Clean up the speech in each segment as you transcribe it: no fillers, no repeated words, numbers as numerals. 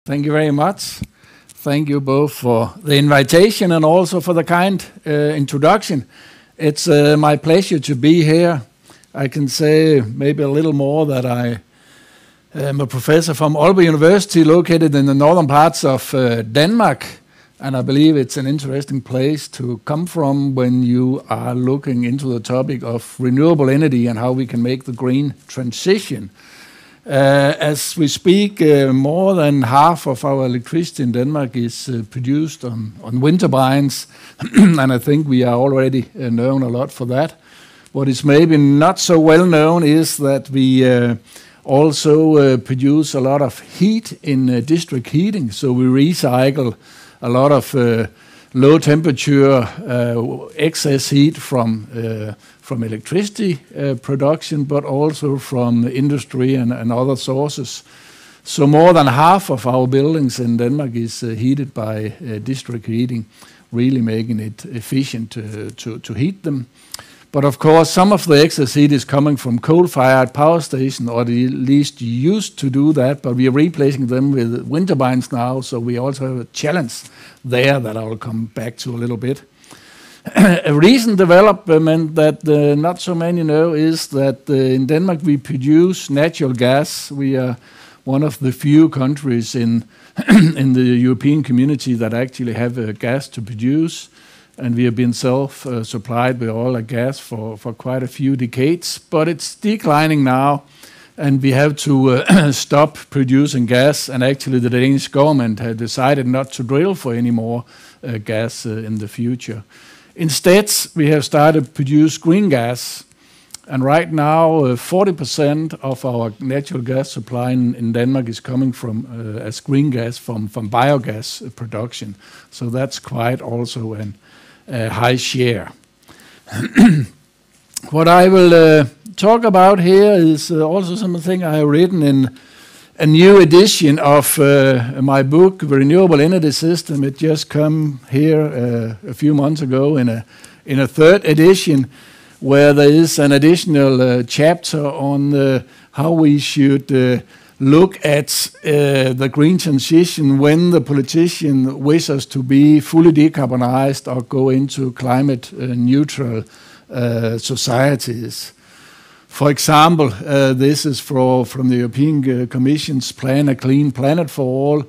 Thank you very much. Thank you both for the invitation and also for the kind introduction. It's my pleasure to be here. I can say maybe a little more that I am a professor from Aalborg University, located in the northern parts of Denmark, and I believe it's an interesting place to come from when you are looking into the topic of renewable energy and how we can make the green transition. As we speak, more than half of our electricity in Denmark is produced on wind turbines, and I think we are already known a lot for that. What is maybe not so well known is that we also produce a lot of heat in district heating, so we recycle a lot of low temperature excess heat from electricity production, but also from industry and other sources. So more than half of our buildings in Denmark is heated by district heating, really making it efficient to heat them. But of course, some of the excess heat is coming from coal-fired power stations, or at least used to do that, but we are replacing them with wind turbines now, so we also have a challenge there that I will come back to a little bit. A recent development that not so many know is that in Denmark we produce natural gas. We are one of the few countries in the European community that actually have gas to produce, and we have been self-supplied with oil and gas for quite a few decades, but it's declining now, and we have to stop producing gas, and actually the Danish government had decided not to drill for any more gas in the future. Instead, we have started to produce green gas, and right now 40% of our natural gas supply in Denmark is coming from as green gas from biogas production. So that's quite also a high share. What I will talk about here is also something I have written in a new edition of my book, The Renewable Energy System. It just came here a few months ago in a third edition, where there is an additional chapter on how we should look at the green transition when the politician wishes us to be fully decarbonized or go into climate neutral societies. For example, this is from the European Commission's plan, A Clean Planet for All.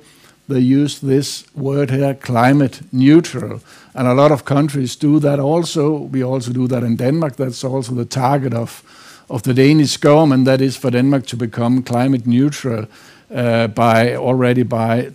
They use this word here, climate neutral. And a lot of countries do that also. We also do that in Denmark. That's also the target of the Danish government. That is for Denmark to become climate neutral already by